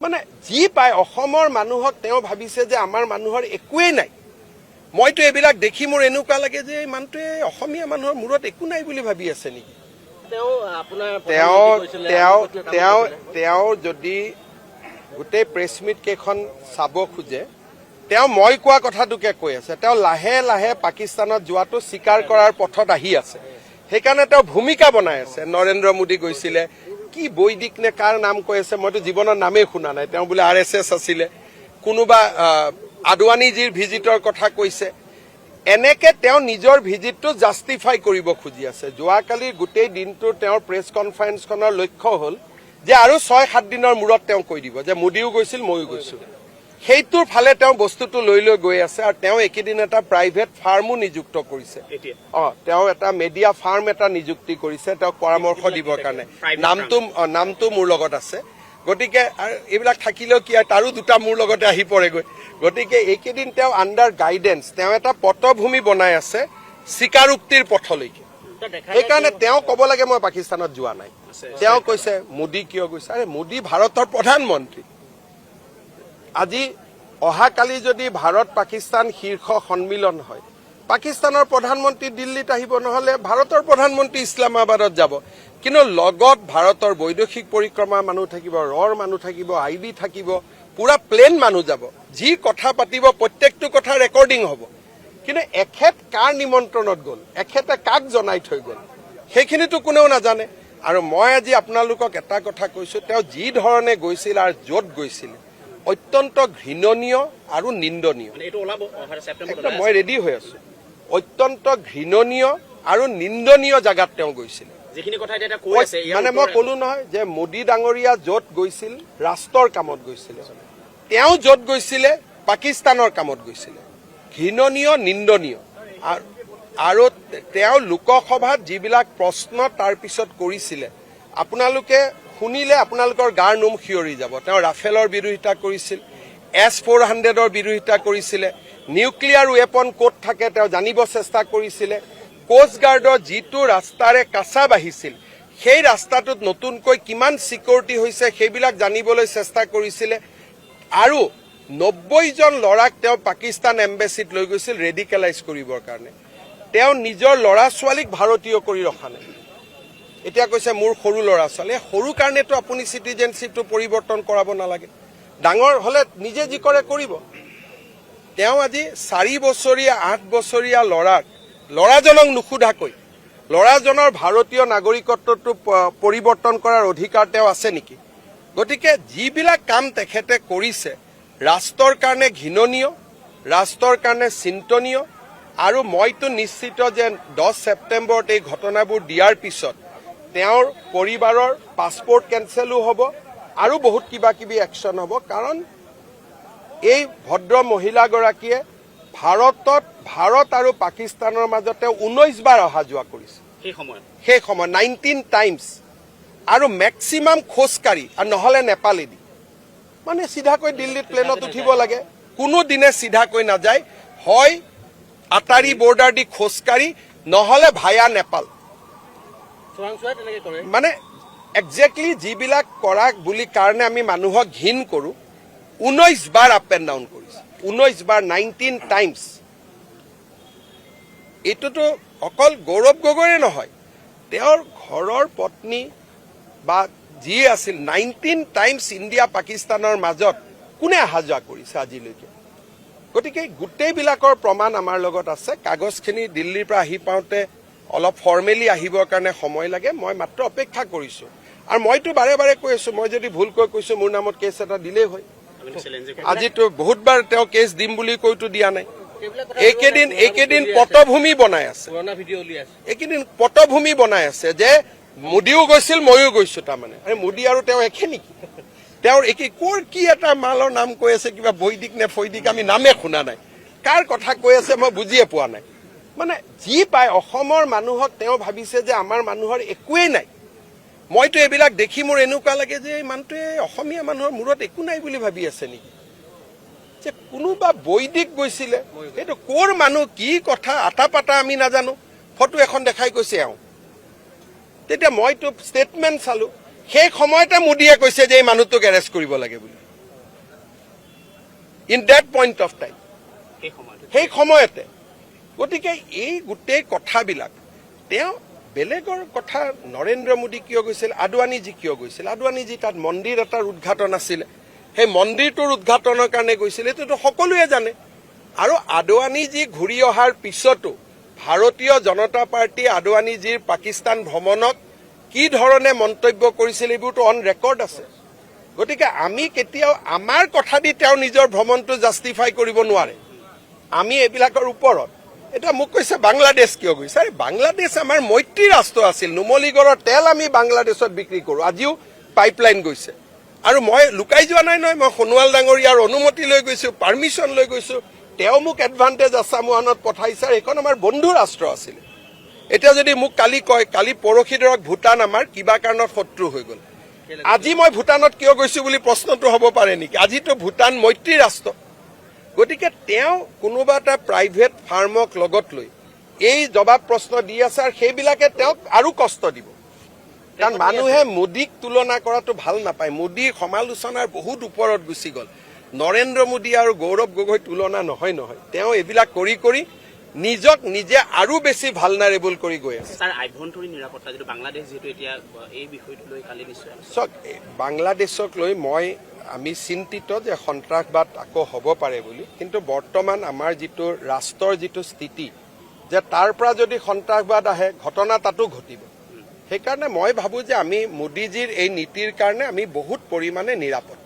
মানে যি পায় অসমৰ মানুহক তেওঁ ভাবিছে যে আমাৰ মানুহৰ একোৱেই নাই। মইতো এইবিলাক দেখি মোৰ এনেকুৱা লাগে যে এই মানুহটোৱে অসমীয়া মানুহৰ মূৰত একো নাই বুলি ভাবি আছে নেকি। তেওঁ যদি গোটেই প্ৰেছ মিট কেইখন চাব খোজে, তেওঁ মই কোৱা কথাটোকে কৈ আছে। তেওঁ লাহে লাহে পাকিস্তানত যোৱাটো স্বীকাৰ কৰাৰ পথত আহি আছে। সেইকাৰণে তেওঁ ভূমিকা বনাই আছে। নৰেন্দ্ৰ মোদী গৈছিলে, কি বৈদিক নে কাৰ নাম কৈ আছে, মইতো জীৱনৰ নামেই শুনা নাই। তেওঁ বোলে RSS আছিলে, কোনোবা আদৱানীজীৰ ভিজিটৰ কথা কৈছে। এনেকে তেওঁ নিজৰ ভিজিটটো জাষ্টিফাই কৰিব খুজি আছে। যোৱাকালিৰ গোটেই দিনটো তেওঁৰ প্ৰেছ কনফাৰেন্সখনৰ লক্ষ্য হ'ল যে আৰু 6-7 দিনৰ মূৰত তেওঁ কৈ দিব যে মোদীও গৈছিল, ময়ো গৈছিল। সেইটোৰ ফালে তেওঁ বস্তুটো লৈ গৈ আছে। আৰু তেওঁ একেদিন এটা প্ৰাইভেট ফাৰ্মো নিযুক্ত কৰিছে। তেওঁ এটা মেডিয়া ফাৰ্ম এটা নিযুক্তি কৰিছে তেওঁক পৰামৰ্শ দিবৰ কাৰণে। নামটো মোৰ লগত আছে। গতিকে এইবিলাক থাকিলেও কি তাৰো দুটা মোৰ লগতে আহি পৰেগৈ। গতিকে এইকেইদিন তেওঁ আণ্ডাৰ গাইডেন্স তেওঁ এটা পটভূমি বনাই আছে স্বীকাৰোক্তিৰ পথলৈকে। সেইকাৰণে তেওঁ ক'ব লাগে মই পাকিস্তানত যোৱা নাই। তেওঁ কৈছে মোদী কিয় গৈছে। আৰে মোদী ভাৰতৰ প্ৰধানমন্ত্ৰী। আজি অহাকালি যদি ভাৰত পাকিস্তান শীৰ্ষ সন্মিলন হয়, পাকিস্তানৰ প্ৰধানমন্ত্ৰী দিল্লীত আহিব, নহলে ভাৰতৰ প্ৰধানমন্ত্ৰী ইছলামাবাদত যাব। কিন্তু লগত ভাৰতৰ বৈদেশিক পৰিক্ৰমাৰ মানুহ থাকিব, ৰৰ মানুহ থাকিব, IB থাকিব, পুৰা প্লেন মানুহ যাব। যি কথা পাতিব প্ৰত্যেকটো কথা ৰেকৰ্ডিং হ'ব। কিন্তু এখেত কাৰ নিমন্ত্ৰণত গ'ল, এখেতে কাক জনাই থৈ গ'ল, সেইখিনিতো কোনেও নাজানে। আৰু মই আজি আপোনালোকক এটা কথা কৈছো, তেওঁ যি ধৰণে গৈছিল আৰু য'ত গৈছিল অত্যন্ত ঘৃণনীয় আৰু নিন্দনীয়। মই ৰেডি হৈ আছো। অত্যন্ত ঘৃণনীয় আৰু নিন্দনীয় জাগাত তেওঁ গৈছিল। মানে মই কলো নহয় যে মোদী ডাঙৰীয়া য'ত গৈছিল ৰাষ্ট্ৰৰ কামত গৈছিলে, তেওঁ য'ত গৈছিলে পাকিস্তানৰ কামত গৈছিলে। ঘৃণনীয়, নিন্দনীয়। আৰু তেওঁ লোকসভাত যিবিলাক প্ৰশ্ন তাৰ পিছত কৰিছিলে আপোনালোকে শুনিলে আপোনালোকৰ গাৰ নোম শিয়ৰি যাব। তেওঁ ৰাফেলৰ বিৰোধিতা কৰিছিল, S-400ৰ বিৰোধিতা কৰিছিলে, নিউক্লিয়াৰ ৱেপন ক'ত থাকে তেওঁ জানিব চেষ্টা কৰিছিলে, কোষ্ট গাৰ্ডৰ যিটো ৰাস্তাৰে কাছা বাঢ়িছিল সেই ৰাস্তাটোত নতুনকৈ কিমান চিকিউৰিটি হৈছে সেইবিলাক জানিবলৈ চেষ্টা কৰিছিলে। আৰু 90 জন ল'ৰাক তেওঁ পাকিস্তান এম্বেচিত লৈ গৈছিল ৰেডিকেলাইজ কৰিবৰ কাৰণে। তেওঁ নিজৰ ল'ৰা ছোৱালীক ভাৰতীয় কৰি ৰখা নাই। এতিয়া কৈছে মোৰ সৰু ল'ৰা ছোৱালী, সৰু কাৰণেতো আপুনি চিটিজেনশ্বিপটো পৰিৱৰ্তন কৰাব নালাগে। ডাঙৰ হলে নিজে যি কৰে কৰিব। তেওঁ আজি 4 বছৰীয়া 8 বছৰীয়া ল'ৰাজনক নুসুধাকৈ ল'ৰাজনৰ ভাৰতীয় নাগৰিকত্বটো পৰিৱৰ্তন কৰাৰ অধিকাৰ তেওঁ আছে নেকি? গতিকে যিবিলাক কাম তেখেতে কৰিছে ৰাষ্ট্ৰৰ কাৰণে ঘৃণনীয়, ৰাষ্ট্ৰৰ কাৰণে চিন্তনীয়। আৰু মইতো নিশ্চিত যে 10 ছেপ্টেম্বৰত এই ঘটনাবোৰ দিয়াৰ পিছত তেওঁৰ পৰিবাৰৰ পাছপোৰ্ট কেঞ্চেলো হ'ব আৰু বহুত কিবা কিবি একশ্যন হ'ব। কাৰণ এই ভদ্ৰ মহিলাগৰাকীয়ে ভাৰত আৰু পাকিস্তানৰ মাজতে 19 বাৰ অহা যোৱা কৰিছে। সেই সময় 19 টাইমছ। আৰু মেক্সিমাম খোজকাঢ়ি আৰু নহলে নেপালেদি। মানে চিধাকৈ দিল্লীত প্লেনত উঠিব লাগে, কোনো দিনে চিধাকৈ নাযায়। হয় আটাৰী বৰ্ডাৰ দি খোজকাঢ়ি, নহলে ভায়া নেপাল। মানে একজেক্টলি যিবিলাক কৰা বুলি কাৰণে আমি মানুহক ঘিণ কৰো, 19 বাৰ আপ এণ্ড ডাউন কৰিছে। 19 বাৰ 19 টাইমছ। এইটোতো অকল গৌৰৱ গগৈৰে নহয়, তেওঁৰ ঘৰৰ পত্নী বা যি আছিল 19 টাইমছ ইণ্ডিয়া পাকিস্তানৰ মাজত কোনে অহা যোৱা কৰিছে আজিলৈকে। গতিকে গোটেইবিলাকৰ প্ৰমাণ আমাৰ লগত আছে। কাগজখিনি দিল্লীৰ পৰা আহি পাওঁতে অলপ ফৰ্মেলি আহিবৰ কাৰণে সময় লাগে। মই মাত্ৰ অপেক্ষা কৰিছো। আৰু মইতো বাৰে বাৰে কৈ আছো, মই যদি ভুলকৈ কৈছো মোৰ নামত কেছ এটা দিলেই হয়। আজিতো বহুতবাৰ তেওঁ কেছ দিম বুলি কৈতো দিয়া নাই। এইকেইদিন পটভূমি বনাই আছে, এইকেইদিন পটভূমি বনাই আছে যে মোদীও গৈছিল ময়ো গৈছো। তাৰমানে মোদী আৰু তেওঁ একে নেকি? তেওঁৰ কৰ কি এটা মালৰ নাম কৈ আছে, কিবা বৈদিক নে ফৈদিক, আমি নামে শুনা নাই। কাৰ কথা কৈ আছে মই বুজিয়ে পোৱা নাই। মানে যি পায় অসমৰ মানুহক তেওঁ ভাবিছে যে আমাৰ মানুহৰ একোৱেই নাই। মইতো এইবিলাক দেখি মোৰ এনেকুৱা লাগে যে এই মানুহটোৱে অসমীয়া মানুহৰ মূৰত একো নাই বুলি ভাবি আছে নেকি। যে কোনোবা বৈদিক গৈছিলে, সেইটো কৰ মানুহ, কি কথা আটা পাতা আমি নাজানো। ফটো এখন দেখাই কৈছে এওঁ। তেতিয়া মইতো ষ্টেটমেণ্ট চালো, সেই সময়তে মোদীয়ে কৈছে যে এই মানুহটোক এৰেষ্ট কৰিব লাগে বুলি। In that point of time, সেই সময়তে। গতিকে এই গোটেই কথাবিলাক তেওঁ বেলেগৰ কথা, নৰেন্দ্ৰ মোদী কিয় গৈছিল, আদৱানীজী কিয় গৈছিল, আদৱানীজী তাত মন্দিৰ এটাৰ উদ্ঘাটন আছিলে, সেই মন্দিৰটোৰ উদ্ঘাটনৰ কাৰণে গৈছিল, এইটোতো সকলোৱে জানে। আৰু আদৱানীজী ঘূৰি অহাৰ পিছতো ভাৰতীয় জনতা পাৰ্টী আদৱানীজীৰ পাকিস্তান ভ্ৰমণক কি ধৰণে মন্তব্য কৰিছিল এইবোৰতো অন ৰেকৰ্ড আছে। গতিকে আমি কেতিয়াও আমাৰ কথা দি তেওঁ নিজৰ ভ্ৰমণটো জাষ্টিফাই কৰিব নোৱাৰে। আমি এইবিলাকৰ ওপৰত, এতিয়া মোক কৈছে বাংলাদেশ কিয় গৈছে, আৰে বাংলাদেশ আমাৰ মৈত্ৰী ৰাষ্ট্ৰ আছিল, নুমলীগড়ৰ তেল আমি বাংলাদেশত বিক্ৰী কৰোঁ, আজিও পাইপলাইন গৈছে। আৰু মই লুকাই যোৱা নাই নহয়, মই সোণোৱাল ডাঙৰীয়াৰ অনুমতি লৈ গৈছোঁ, পাৰ্মিশ্যন লৈ গৈছোঁ, তেওঁ মোক এডভান্টেজ আছামোৱানত পঠাইছে, সেইখন আমাৰ বন্ধু ৰাষ্ট্ৰ আছিলে। এতিয়া যদি মোক কালি কয়, কালি পৰহি ধৰক ভূটান আমাৰ কিবা কাৰণত শত্ৰু হৈ গ'ল, আজি মই ভূটানত কিয় গৈছো বুলি প্ৰশ্নটো হ'ব পাৰে নেকি? আজিতো ভূটান মৈত্ৰী ৰাষ্ট্ৰ। গতিকে তেওঁ কোনোবা এটা প্ৰাইভেট ফাৰ্মক লগত লৈ এই জবাব প্ৰশ্ন দি আছে, আৰু সেইবিলাকে তেওঁক আৰু কষ্ট দিব। কাৰণ মানুহে মোদীক তুলনা কৰাটো ভাল নাপায়, মোদীৰ সমালোচনাৰ বহুত ওপৰত গুচি গ'ল। নৰেন্দ্ৰ মোদী আৰু গৌৰৱ গগৈ তুলনা নহয়। তেওঁ এইবিলাক কৰি কৰি নিজক নিজে আৰু বেছি ভালনাৰেবল কৰি গৈ আছে। স্যাৰ, আভ্যন্তৰীণ নিৰাপত্তা যিটো বাংলাদেশ যিহেতু এতিয়া এই বিষয়টো লৈ কালি নিশ্চয় চাওক, বাংলাদেশক লৈ আমি চিন্তিত যে সন্ত্ৰাসবাদ আকৌ হ'ব পাৰে বুলি, কিন্তু বৰ্তমান আমাৰ যিটো ৰাষ্ট্ৰৰ যিটো স্থিতি, যে তাৰ পৰা যদি সন্ত্ৰাসবাদ আহে ঘটনা তাতো ঘটিব। সেইকাৰণে মই ভাবোঁ যে আমি মোদীজীৰ এই নীতিৰ কাৰণে আমি বহুত পৰিমাণে নিৰাপদ।